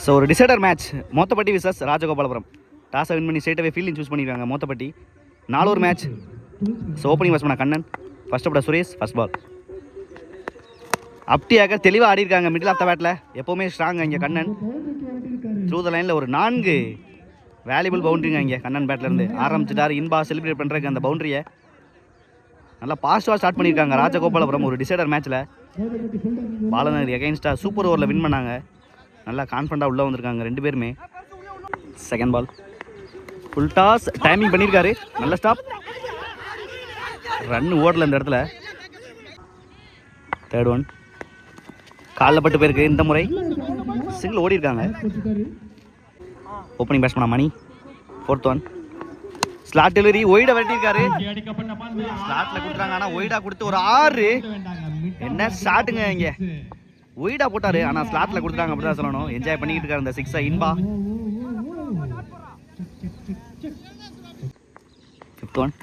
So ஒரு decider match Mothappatti versus Rajagopalapuram. டாஸை win பண்ணி ஸ்ட்ரெயிட்டாகவே ஃபீல்டிங் சூஸ் பண்ணியிருக்காங்க Mothappatti. 4 match. So opening batsman Kannan, first அப்பட சுரேஷ், ஃபர்ஸ்ட் பால். அப்டியாக தெளிவாக ஆடிருக்காங்க மிடில் ஆஃப் த பேட்டில். எப்போவுமே ஸ்ட்ராங் இங்கே கண்ணன். த்ரூ த லைனில் ஒரு 4 வேல்யூபிள் பவுண்ட்ரிங்க இங்கே கண்ணன் பேட்லேருந்து ஆரம்பிச்சிட்டார். இன்பா செலிப்ரேட் பண்ணுறதுக்கு அந்த பவுண்ட்ரியை நல்லா பாசிட்டிவாக ஸ்டார்ட் பண்ணியிருக்காங்க ராஜகோபாலபுரம் ஒரு டிசைடர் மேட்ச்சில். பாலநகர் எகைன்ஸ்டாக சூப்பர் ஓவரில் வின் பண்ணாங்க. நல்லா கான்ஃபிடண்ட்டாக உள்ளே வந்திருக்காங்க 2 பேருமே. Second ball full toss timing பண்ணியிருக்காரு. நல்ல ஸ்டாப், ரன் ஓடல இந்த இடத்துல. தேர்ட் ஒன் காலில் பட்டு போயிருக்கு. இந்த முறை சிங்கிள் ஓடி இருக்காங்க. ஓப்பனிங் பேட்ஸ்மேனா மணி, ஃபோர்த் ஒன் ஸ்லாட் டெலிவரி ஒய்டா வெட்டியிருக்காரு. ஸ்லாட்டில் கொடுத்துறாங்க, ஆனால் ஒய்டா கொடுத்து ஒரு 6. என்ன ஷாட்டுங்க இங்கே, ஒய்டா போட்டாரு ஆனால் ஸ்லாட்டில் கொடுத்துட்டாங்க அப்படி தான் சொல்லணும். என்ஜாய் பண்ணிக்கிட்டு இருக்காரு இந்த 6 இன்பா. ஃபிஃப்த் ஒன்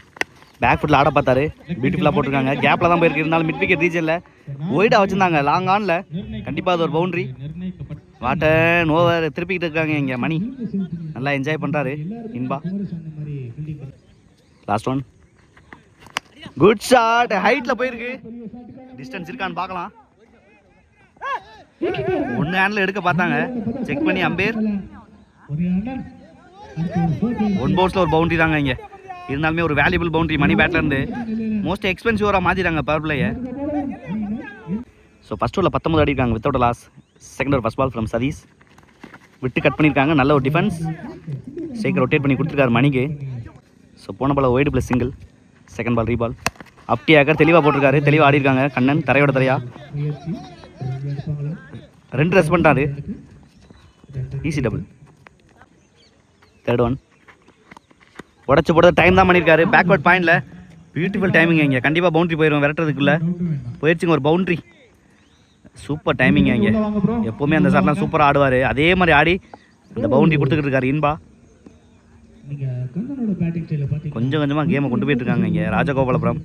பேக் ஃபுட்டில் ஆட பார்த்தாரு, பியூட்டிஃபுல்லாக போட்டிருக்காங்க. கேப்பில் தான் போயிருக்கு, இருந்தாலும் மிட் விக்கெட் ரீஜனில் ஒய்டா வச்சுருந்தாங்க லாங் ஆனில். கண்டிப்பாக அது ஒரு பவுண்ட்ரி. வாட்டன் ஓவர் திருப்பிக்கிட்டு இருக்காங்க இங்கே மணி. நல்லா என்ஜாய் பண்ணுறாரு Inba. Last one good shot, ஹைட்டில் போயிருக்கு. டிஸ்டன்ஸ் இருக்கான்னு பார்க்கலாம். 1 ஹேண்டில் எடுக்க பார்த்தாங்க, செக் பண்ணி அம்பேர். 1 பவுன்ஸில் ஒரு பவுண்ட்ரி தாங்க இங்கே. இருந்தாலுமே ஒரு வேல்யூபிள் பவுண்ட்ரி மணி பேட்லேருந்து. மோஸ்ட் எக்ஸ்பென்சிவராக மாற்றிட்டாங்க பவர் பிளேயை. ஸோ ஃபஸ்ட் ஓவரில் 19 அடிக்காங்க without loss. Second over first ball from Sathish விட்டு கட் பண்ணியிருக்காங்க. நல்ல ஒரு டிஃபென்ஸ். ஸ்ட்ரைக்கர் ரொட்டேட் பண்ணி கொடுத்துருக்காரு மணிக்கு. ஸோ போன ball wide plus single. Second ball reball. அப்டியாக தெளிவாக போட்டிருக்காரு, தெளிவாக ஆடி இருக்காங்க கண்ணன். தரையோட தரையா 2 ரஸ் பண்ணிட்டாரு. Easy double. தேர்ட் ஒன் உடச்சு போடுறது டைம் தான் பண்ணியிருக்காரு. பேக்வர்ட் பாயிண்டில் பியூட்டிஃபுல் டைமிங் இங்கே. கண்டிப்பாக பவுண்ட்ரி போயிடும் விரட்டுறதுக்குள்ள போயிடுச்சுங்க ஒரு பவுண்ட்ரி. சூப்பர் டைமிங் இங்கே. எப்போவுமே அந்த ஷாட்லாம் சூப்பராக ஆடுவார். அதே மாதிரி ஆடி அந்த பவுண்ட்ரி கொடுத்துக்கிட்டு இருக்காரு இன்பா. கொஞ்சம் கொஞ்சமாக கேமை கொண்டு போயிட்டு இருக்காங்க இங்கே ராஜகோபாலபுரம்.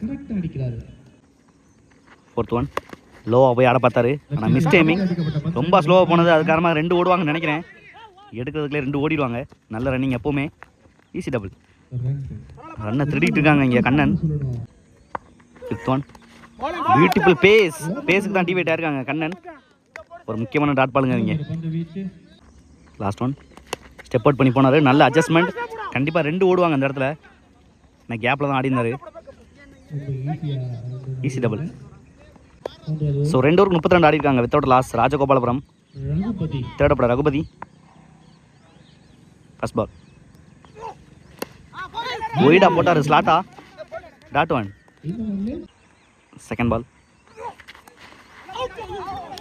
ஃபோர்த் ஒன் லோவாக போய் ஆட பார்த்தாரு, ஆனால் மிஸ் டைமிங். ரொம்ப ஸ்லோவாக போனது, அது காரணமாக 2 ஓடுவாங்கன்னு நினைக்கிறேன். எடுக்கிறதுக்குள்ளே 2 ஓடிடுவாங்க. நல்ல ரன்னிங் எப்போவுமே. Easy double. ரன்னை திருடிட்டு இருக்காங்க இங்கே Kannan. Fifth one beautiful pace. பேஸுக்கு தான் டிவைட் ஆயிருக்காங்க கண்ணன். ஒரு முக்கியமான டாட் பாலுங்க இங்கே. லாஸ்ட் ஒன் ஸ்டெப் அவுட் பண்ணி போனார். நல்ல அட்ஜஸ்ட்மெண்ட். கண்டிப்பாக 2 ஓடுவாங்க அந்த இடத்துல. நான் கேப்பில் தான் ஆடினார். Easy double. ஸோ 2 ஓவருக்கு 32 ஆடிருக்காங்க வித்தவுட் லாஸ் ராஜகோபாலபுரம். தேர்ட் அப்பட ரகுபதி ஃபர்ஸ்ட் பால் ஒய்டா போட்டார். ஸ்லாட்டா டாட் ஒன். செகண்ட் பால்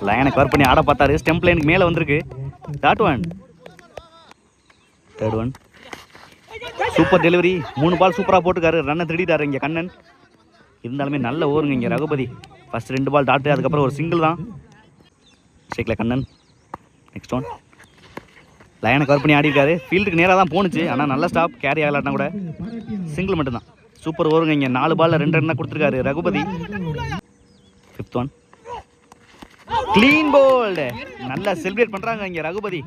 லைனை கவர் பண்ணி ஆட பார்த்தாரு. ஸ்டெம்ப் லைனுக்கு மேலே வந்திருக்கு. Dot one. Third one super delivery. 3 ball சூப்பராக போட்டுக்காரு. ரன்னை திருடிட்டாரு இங்கே கண்ணன். இருந்தாலுமே நல்ல ஓவருங்க இங்கே ரகுபதி. ஃபர்ஸ்ட் 2 பால் டாட்டு, அதுக்கப்புறம் ஒரு சிங்கிள் தான். ஷேக்கில் கண்ணன். நெக்ஸ்ட் ஒன் லைனை கவர் பண்ணி ஆடிருக்காரு. ஃபீல்டுக்கு நேராக தான் போணுச்சு, ஆனால் நல்ல ஸ்டாப். கேரி ஆகலாட்டினா கூட சிங்கிள் மட்டும்தான். சூப்பர் ஓவருங்க இங்கே. 4 பாலில் 2 ரன் கொடுத்துருக்காரு Raghupathi. Fifth one clean bowled. நல்லா செலிப்ரேட் பண்ணுறாங்க இங்கே ரகுபதி.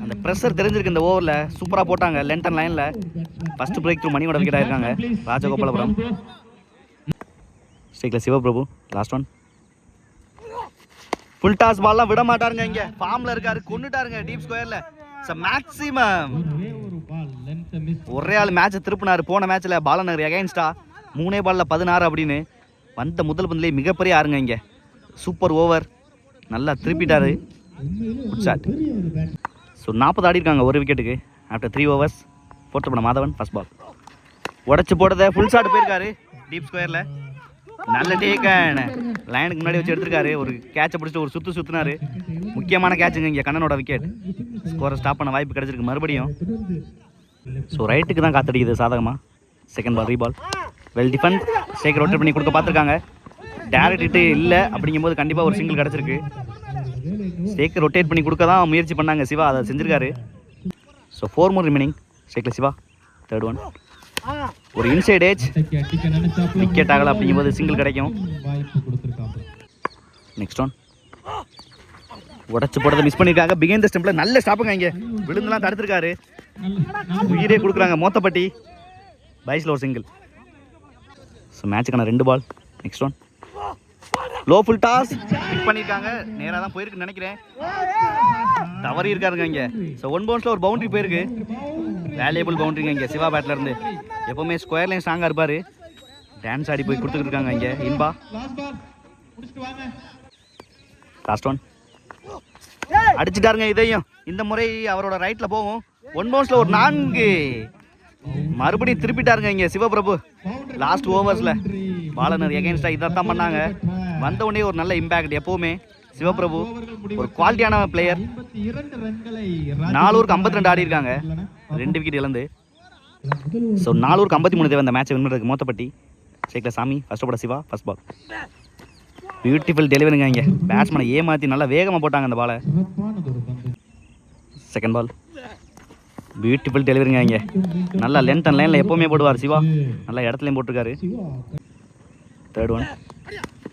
அந்த ப்ரெஷர் தெரிஞ்சிருக்கு இந்த ஓவரில். சூப்பராக போட்டாங்க லென்த் அண்ட் லைனில். ஃபர்ஸ்ட் பிரேக் த்ரூ மணியோட விக்கெட் ஆயிருக்காங்க ராஜகோபாலபுரம். ஸ்ட்ரைக்கில் Sivaprabhu. Last one full toss பால்லாம் விட மாட்டாருங்க இங்கே. ஃபார்மில் இருக்காரு, கொண்டுட்டாருங்க டீப் ஸ்கொயரில். மேக்ஸிமம் ஒரே ஆள் மேட்சை திருப்பினார். போன மேட்ச்சில் பாலநகர் எகைன்ஸ்டா 3 பாலில் 16 அப்படின்னு வந்த முதல் பந்திலே மிகப்பெரிய ஆறுங்க இங்கே. சூப்பர் ஓவர், நல்லா திருப்பிட்டாரு. Good shot. ஸோ 40 ஆடிருக்காங்க ஒரு விக்கெட்டுக்கு ஆஃப்டர் 3 ஓவர்ஸ். ஃபோர்த் பண்ண மாதவன் ஃபர்ஸ்ட் பால் உடச்சு போட்டதை ஃபுல் ஷாட் போயிருக்காரு டீப் ஸ்கொயரில். நல்ல டேக்கன். லைனுக்கு முன்னாடி வச்சு எடுத்திருக்காரு. ஒரு கேட்சை பிடிச்சிட்டு ஒரு சுற்றுனாரு. முக்கியமான கேட்சுங்க இங்கே கண்ணனோட விக்கெட். ஸ்கோரை ஸ்டாப் பண்ண வாய்ப்பு கிடைச்சிருக்கு மறுபடியும். ஸோ ரைட்டுக்கு தான் காத்தடிக்குது சாதகமாக. Second ball reball. Well defend. Striker rotate பண்ணி கொடுக்க பார்த்துருக்காங்க. டேரக்ட் ஹிட்டு இல்லை அப்படிங்கும்போது கண்டிப்பாக ஒரு சிங்கிள் கிடச்சிருக்கு. ஸ்ட்ரைக்கர் ரொட்டேட் பண்ணி கொடுக்க தான் முயற்சி பண்ணாங்க சிவா, அதை செஞ்சுருக்காரு. So 4 more remaining. ஸ்ட்ரைக்கில் சிவா. தேர்ட் ஒன் ஒரு இன்சைட் ஏஜ் விக்கெட் ஆகலை அப்படிங்கும்போது சிங்கிள் கிடைக்கும். நெக்ஸ்ட் ஒன் உடச்சு போடுறதை மிஸ் பண்ணியிருக்காங்க. பிகைன் த ஸ்டெம்பில் நல்ல ஸ்டாப்புங்க. இங்கே விழுந்துலாம் தடுத்துருக்காரு. உயிரே கொடுக்குறாங்க மோத்தப்பட்டி. பைஸில் ஒரு சிங்கிள். ஸோ மேட்சுக்கான 2 ball. Next one low full toss pick பண்ணியிருக்காங்க. நேராக தான் போயிருக்குன்னு நினைக்கிறேன். தவறி இருக்காருங்க இங்கே. ஸோ 1 பவுன்ஸில் ஒரு பவுண்டரி போயிருக்கு. வேல்யூபிள் பவுண்டரிங்க இங்கே சிவா பேட்டில் இருந்து. எப்போவுமே ஸ்கொயர் லைன் ஸ்ட்ராங்காக இருப்பார். டான்ஸ் ஆடி போய் கொடுத்துக்கிட்டு இருக்காங்க இங்கே இன்பா. லாஸ்ட் ஒன் அடிச்சுட்டாருங்க இதையும். இந்த முறை அவரோட ரைட்டில் போகும். 1 பவுன்ஸில் ஒரு 4. மறுபடியும் திருப்பிட்டாருங்க இங்கே சிவபிரபு. லாஸ்ட் ஓவர்ஸில் பாலனர் எகெயின்ஸ்டாக இதை தான் பண்ணாங்க. வந்த உடனே ஒரு நல்ல இம்பேக்ட். எப்போவுமே சிவபிரபு ஒரு குவாலிட்டியான பிளேயர். 4 ஓவருக்கு 52 ஆடி இருக்காங்க. 2 விக்கெட் இழந்து. ஸோ 4 ஓவருக்கு 53 தேவை அந்த மேட்சை வின் பண்ணுறதுக்கு மோத்தப்பட்டி. ஷேக்ல சாமி ஃபர்ஸ்ட் போட சிவா ஃபர்ஸ்ட் பால். பியூட்டிஃபுல் டெலிவரிங்க இங்கே. பேட்ஸ்மேனை ஏமாற்றி நல்லா வேகமாக போட்டாங்க அந்த பாலை. செகண்ட் பால் பியூட்டிஃபுல் டெலிவரிங்க இங்கே. நல்லா லென்த் அண்ட் லைனில் எப்போவுமே போடுவார் சிவா. நல்லா இடத்துலையும் போட்டிருக்காரு. தேர்ட் ஒன்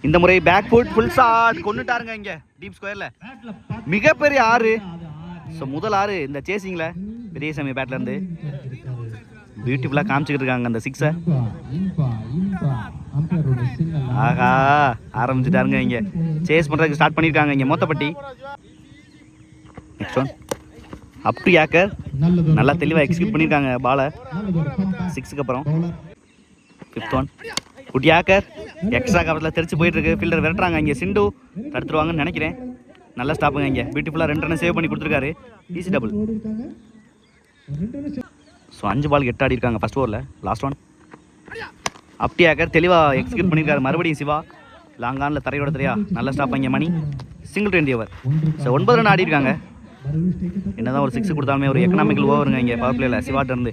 இந்த முறை பேக் ஃபுட் ஃபுல் ஷாட் கொண்டுட்டாருங்க இங்கே டீப் ஸ்கொயரில். மிகப்பெரிய 6. ஸோ முதல் 6 இந்த சேசிங்கில் பெரியசாமி பேட்லேருந்து பியூட்டிஃபுல்லாக காமிச்சிக்கிட்டு இருக்காங்க அந்த 6-ஐ. ஆஹா ஆரம்பிச்சுட்டாருங்க இங்கே. சேஸ் பண்ணுறதுக்கு ஸ்டார்ட் பண்ணியிருக்காங்க இங்கே Mothappatti. Next one up to yorker. நல்லா தெளிவாக எக்ஸிக்யூட் பண்ணியிருக்காங்க பாலை 6க்கு அப்புறம். 5th one good yorker. Extra கவரத்தில் தெரிச்சு போயிட்டு இருக்கு. ஃபீல்டர் விரட்டுறாங்க இங்கே. சிண்டு தடுத்துருவாங்கன்னு நினைக்கிறேன். நல்ல ஸ்டாப்புங்க இங்கே. பியூட்டிஃபுல்லாக 2 ரன் சேவ் பண்ணி கொடுத்துருக்காரு. Easy double. ஸோ 5 பால் 8 ஆடி இருக்காங்க ஃபர்ஸ்ட் ஓவரில். Last one up to yorker தெளிவாக எக்ஸிக்யூட் பண்ணியிருக்காரு. மறுபடியும் சிவா லாங்கானில் தரையோட தெரியா நல்ல ஸ்டாப் இங்கே. மணி சிங்கிள் 20 ஓவர். ஸோ 9 ரன் ஆடி இருக்காங்க. என்னதான் ஒரு 6 கொடுத்தாலுமே ஒரு எக்கனாமிக்கல் ஓவருங்க இங்கே பவர் பிளேயில் சிவாட்ட இருந்து.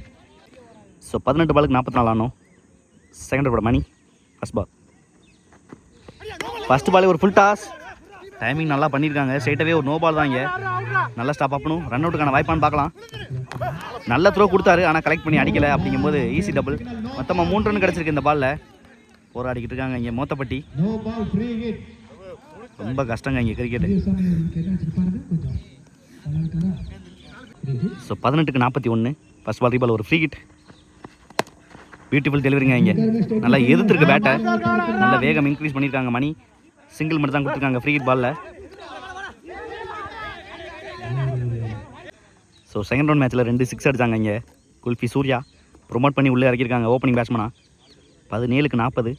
ஸோ 18 பாலுக்கு 44 ஆனோம். செகண்ட் ஓவர் மணி ஃபர்ஸ்ட் பால். ஃபர்ஸ்ட் பாலே ஒரு ஃபுல் டாஸ். டைமிங் நல்லா பண்ணியிருக்காங்க. ஸ்ட்ரைட்டாகவே ஒரு நோ பால் தான் இங்கே. நல்லா ஸ்டாப் ஆகணும். ரன் அவுட்டுக்கான வாய்ப்பான்னு பார்க்கலாம். நல்ல த்ரோ கொடுத்தாரு ஆனால் கலெக்ட் பண்ணி அடிக்கலை. அப்படிங்கும்போது ஈஸி டபுள். மொத்தமாக 3 ரன் கிடச்சிருக்கு இந்த பாலில். போராடிக்கிட்டு இருக்காங்க இங்கே மோத்தப்பட்டி. ரொம்ப கஷ்டங்க இங்கே கிரிக்கெட்டு. ஸோ 18க்கு 41. ஃபர்ஸ்ட் பால் ரீபால் ஒரு ஃப்ரீ ஹிட். பியூட்டிஃபுல் டெலிவரிங்க இங்கே. நல்லா எதிர்த்துருக்கு பேட்டை. நல்ல வேகம் இன்க்ரீஸ் பண்ணியிருக்காங்க. மணி சிங்கிள் மட்டும் தான் கொடுத்துருக்காங்க ஃப்ரீ ஹிட் பாலில். ஸோ செகண்ட் ரவுண்ட் மேட்ச்சில் 2 6 அடித்தாங்க இங்கே. குல்ஃபி சூர்யா ப்ரொமோட் பண்ணி உள்ளே இறக்கியிருக்காங்க ஓப்பனிங் பேட்ஸ்மனா. 17க்கு 40.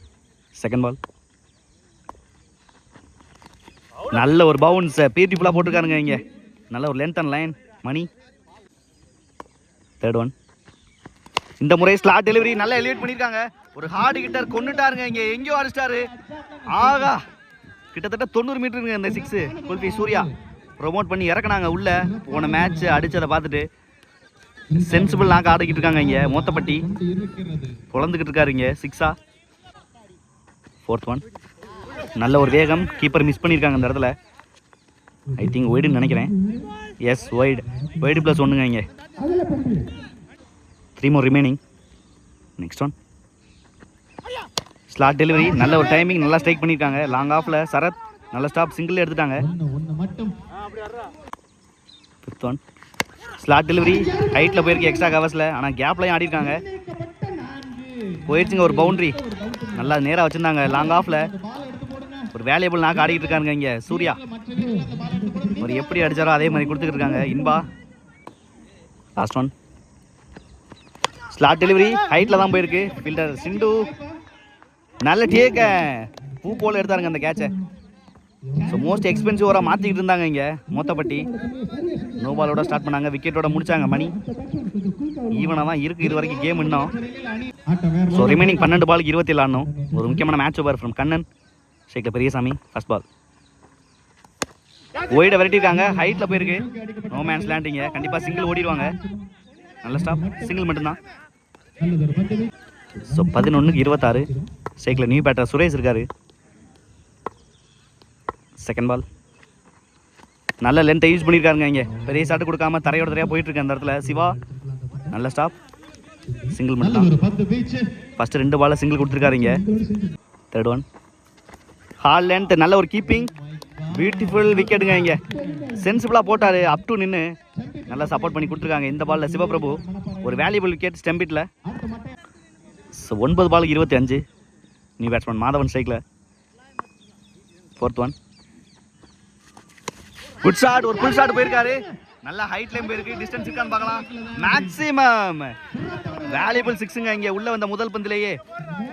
செகண்ட் பால் நல்ல ஒரு பவுன்ஸ் பியூட்டிஃபுல்லாக போட்டிருக்காருங்க இங்கே. நல்ல ஒரு length and line. Mani third one இந்த முறை ஸ்லாட் டெலிவரி நல்லா எலிவேட் பண்ணியிருக்காங்க. ஒரு ஹார்டு ஹிட்டர் கொண்டுட்டாருங்க இங்கே. எங்கேயோ அடிச்சிட்டாரு. ஆகா கிட்டத்தட்ட 90 மீட்டருங்க இந்த 6. குல்ஃபி சூர்யா ப்ரொமோட் பண்ணி இறக்குனாங்க உள்ள. போன மேட்ச் அடிச்சதை பார்த்துட்டு சென்சிபிள் நாக்கு ஆடிக்கிட்டு இருக்காங்க இங்கே மோத்தப்பட்டி. குழந்துக்கிட்டு இருக்காரு இங்கே 6-ஆ. 4th ஒன் நல்ல ஒரு வேகம். கீப்பர் மிஸ் பண்ணியிருக்காங்க இந்த இடத்துல. ஐ திங்க் ஒய்டுன்னு நினைக்கிறேன். Yes wide. ஒய்டு ப்ளஸ் 1ங்க இங்கே. 3 more remaining. Next one slot delivery. நல்ல ஒரு டைமிங். நல்லா ஸ்ட்ரைக் பண்ணியிருக்காங்க. லாங் ஆஃபில் சரத் நல்ல ஸ்டாப் சிங்கிள் எடுத்துட்டாங்க. 5th one slot delivery. ஹைட்டில் போயிருக்கு எக்ஸ்ட்ரா கவர்ஸில். ஆனால் கேப்லையும் ஆடிருக்காங்க. போயிடுச்சுங்க ஒரு பவுண்ட்ரி. நல்லா நேராக வச்சுருந்தாங்க. லாங் ஆஃபில் ஒரு வேல்யூபிள் நாக்கு ஆடிக்கிட்டு இருக்காங்க இங்கே சூர்யா. ஒரு எப்படி அடித்தாரோ அதே மாதிரி கொடுத்துக்கிட்டு இருக்காங்க Inba. Last one slot delivery. ஹைட்டில் தான் போயிருக்கு. ஃபீல்டர் சிண்டு நல்ல டேக்க பூ போல் எடுத்தாருங்க அந்த கேட்சை. ஸோ மோஸ்ட் எக்ஸ்பென்சிவ் ஓவராக மாற்றிக்கிட்டு இருந்தாங்க இங்கே மோத்தப்பட்டி. நோ பாலோட ஸ்டார்ட் பண்ணாங்க. விக்கெட்டோட முடிச்சாங்க. மணி ஈவனாக தான் இருக்குது இது வரைக்கும் கேம் இன்னும். ஸோ ரிமைனிங் 12 பாலுக்கு 27 ஆடணும். ஒரு முக்கியமான மேட்ச் ஓவர் ஃப்ரம் கண்ணன். ஷேக்ல பெரியசாமி ஃபர்ஸ்ட் பால். ஒய்டை விரட்டிருக்காங்க. ஹைட்டில் போயிருக்கு. நோ மேன்ஸ் லேண்டிங்க. கண்டிப்பாக சிங்கிள் ஓடிடுவாங்க. நல்ல ஸ்டாப். சிங்கிள் மட்டும்தான். ஸோ 11க்கு 26. ஷேக்ல நியூ பேட்டர் சுரேஷ் இருக்காரு. செகண்ட் பால் நல்ல லென்த்தை யூஸ் பண்ணியிருக்காருங்க இங்கே. பெரிய ஷாட்டு கொடுக்காம தரையோட தரையாக போயிட்டு இருக்கு அந்த இடத்துல சிவா. நல்ல ஸ்டாப். சிங்கிள் மட்டும் தான். ஃபர்ஸ்ட் 2 பாலில் சிங்கிள் கொடுத்துருக்காரு இங்கே. Third one heart length. நல்ல ஒரு கீப்பிங். பியூட்டிஃபுல் விக்கெட்டுங்க இங்கே. சென்சிபிளாக போட்டார், அப் டு நின்று நல்லா சப்போர்ட் பண்ணி கொடுத்துருக்காங்க. இந்த பாலில் சிவபிரபு ஒரு வேல்யூபிள் விக்கெட் ஸ்டெம்பிட்டில். ஸோ 9 பாலுக்கு 25. நியூ பேட்ஸ்மேன் மாதவன் ஸ்ட்ரைக்கில். 4th one. குட் ஷாட், ஒரு ஃபுல் ஷாட் போயிருக்காரு. நல்லா ஹைட்லேயும் போயிருக்கு. டிஸ்டன்ஸ் இருக்கான்னு பார்க்கலாம். மேக்ஸிமம் வேல்யூபிள் 6ங்க இங்கே உள்ள வந்த முதல் பந்திலேயே.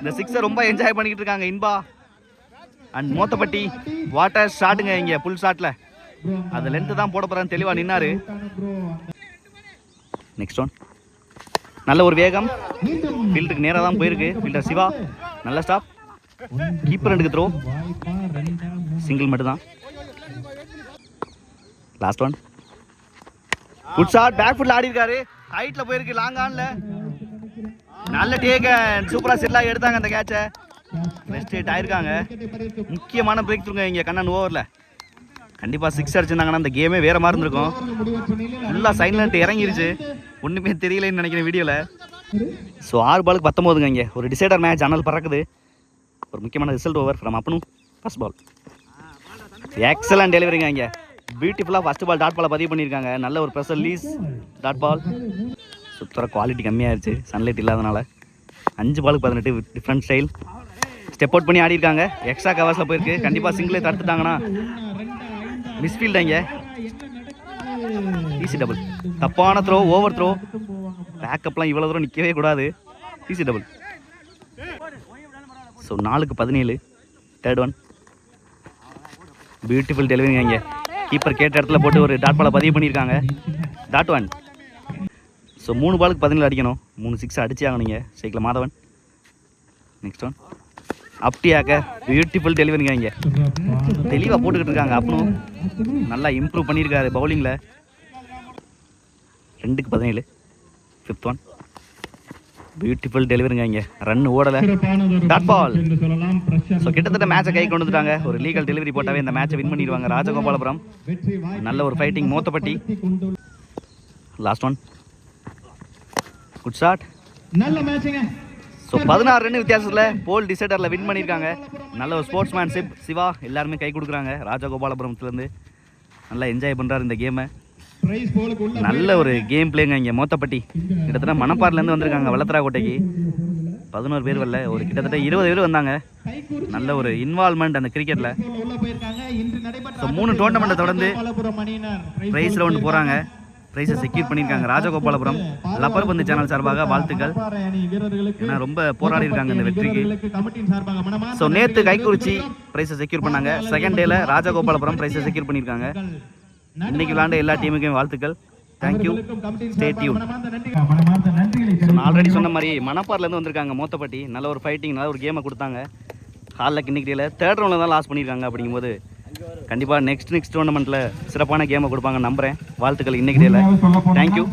இந்த 6-ஐ ரொம்ப என்ஜாய் பண்ணிக்கிட்டு இருக்காங்க இன்பா அண்ட் மோத்தப்பட்டி. வாட்டர் ஷாட்டுங்க இங்கே ஃபுல் ஷாட்டில். அது லென்த்து தான் போட போகிறான்னு தெளிவாக நின்னாரு. Next one. நல்ல ஒரு வேகம், ஃபீல்டுக்கு நேராக தான் போயிருக்கு. ஃபீல்டர் சிவா நல்ல ஸ்டாப். கீப்பர் ரெண்டுக்கு த்ரோ, சிங்கிள் மட்டும் தான். Last one. Good shot, back ஃபுட்ல ஆடி இருக்காரு. ஹைட்ல போயிருக்கு, லாங் ஆன்ல. நல்ல டேக், சூப்பரா செட்டில் எடுத்தாங்க அந்த கேட்சை. ரெஸ்ட் ஹிட் ஆயிருக்காங்க. முக்கியமான பிரேக் த்ரூங்க இங்கே கண்ணன் ஓவரில். கண்டிப்பாக 6 அடிச்சிருந்தாங்கன்னா அந்த கேமே வேற மாதிரி இருந்திருக்கும். ஃபுல்லாக சைலண்ட் இறங்கிருச்சு, ஒன்றுமே தெரியலன்னு நினைக்கிறேன் வீடியோவில். ஸோ 6 பாலுக்கு 19ங்க இங்கே. ஒரு டிசைடர் மேட்ச் அனல் பறக்குது. ஒரு முக்கியமான ரிசல்ட் ஓவர் ஃப்ரம் அப்பனு. ஃபர்ஸ்ட் பால் எக்ஸலன்ட் டெலிவரிங்க இங்கே. பியூட்டிஃபுல்லாக ஃபர்ஸ்ட் பால் டாட் பாலை பதிவு பண்ணியிருக்காங்க. நல்ல ஒரு ப்ரெஷர் லீஸ் டாட் பால். சுத்தர குவாலிட்டி கம்மியாகிடுச்சு சன்லைட் இல்லாதனால. 5 பாலுக்கு 18 டிஃப்ரெண்ட் ஸ்டைல். ஸ்டெப் அவுட் பண்ணி ஆடி இருக்காங்க. எக்ஸ்ட்ரா கவர்ஸில் போயிருக்கு. கண்டிப்பாக சிங்கிளே தடுத்துட்டாங்கன்னா மிஸ்ஃபீல்ட் இங்கே. Easy double. தப்பான த்ரோ, ஓவர் த்ரோ. பேக்கப்லாம் இவ்வளோ தூரம் நிற்கவே கூடாது. Easy double. ஸோ 4க்கு 17. 3rd one. பியூட்டிஃபுல் டெலிவரிங்க இங்கே. கீப்பர் கேட்ட இடத்துல போட்டு ஒரு டாட் பாலை பதிவு பண்ணியிருக்காங்க. Dot one. ஸோ 3 பாலுக்கு 17 அடிக்கணும். 3 6 அடிச்சு ஆகணுங்க சைக்கிள் மாதவன். Next one. அப்டியாக்க பியூட்டிஃபுல் டெலிவரிங்க இங்கே. தெளிவாக போட்டுக்கிட்டு இருக்காங்க. அப்பனும் நல்லா இம்ப்ரூவ் பண்ணியிருக்காரு பவுலிங்கில். 2க்கு 17. 5th one. பியூட்டிஃபுல் டெலிவரிங்க இங்கே. ரன் ஓடலை, டாட் பால். ஸோ கிட்டத்தட்ட மேட்சை கை கொண்டு வந்துட்டாங்க. ஒரு லீகல் டெலிவரி போட்டாவே இந்த மேட்சை வின் பண்ணிடுவாங்க ராஜகோபாலபுரம். நல்ல ஒரு fighting Mothappatti. Last one. Good shot. நல்ல மேட்சுங்க. ஸோ 16 ரன் வித்தியாசத்தில் போல் டிசைடரில் வின் பண்ணியிருக்காங்க. நல்ல ஒரு ஸ்போர்ட்ஸ்மேன்ஷிப். சிவா எல்லாருமே கை கொடுக்குறாங்க ராஜகோபாலபுரத்துலேருந்து. நல்லா என்ஜாய் பண்ணுறாரு இந்த கேமை. நல்ல ஒரு கேம் பிளேங்க இங்கே மோத்தப்பட்டி. கிட்டத்தட்ட மணப்பாறையிலேருந்து வந்திருக்காங்க வளத்தராக்கோட்டைக்கு. 11 பேர் வரல, ஒரு கிட்டத்தட்ட 20 பேர் வந்தாங்க. நல்ல ஒரு இன்வால்மெண்ட் அந்த கிரிக்கெட்டில். ஸோ 3 டோர்னமெண்ட்டை தொடர்ந்து ப்ரைஸ் ரவுண்டு போகிறாங்க. ப்ரைஸை செக்யூர் பண்ணியிருக்காங்க ராஜகோபாலபுரம். லப்பர் பந்து சேனல் சார்பாக வாழ்த்துக்கள். ஏன்னா ரொம்ப போராடி இருக்காங்க இந்த வெற்றிக்கு. ஸோ நேற்று கைக்குறிச்சி ப்ரைஸை செக்யூர் பண்ணாங்க. செகண்ட் டேல ராஜகோபாலபுரம் ப்ரைஸை செக்யூர் பண்ணியிருக்காங்க. இன்னைக்கு விளாண்ட எல்லா டீமுக்கும் வாழ்த்துக்கள். Thank you, stay tune. நான் ஆல்ரெடி சொன்ன மாதிரி மணப்பாறையிலேருந்து வந்திருக்காங்க மோத்தப்பட்டி. நல்ல ஒரு ஃபைட்டிங், நல்ல ஒரு கேமை கொடுத்தாங்க. ஹாலில் இன்னைக்கு டேல 3rd ரவுண்டில் தான் லாஸ் பண்ணியிருக்காங்க. அப்படிங்கும்போது கண்டிப்பாக நெக்ஸ்ட் டோர்னமெண்ட்டில் சிறப்பான கேமை கொடுப்பாங்க நம்புகிறேன். வாழ்த்துக்கள் இன்னைக்கு டேல. தேங்க்யூ.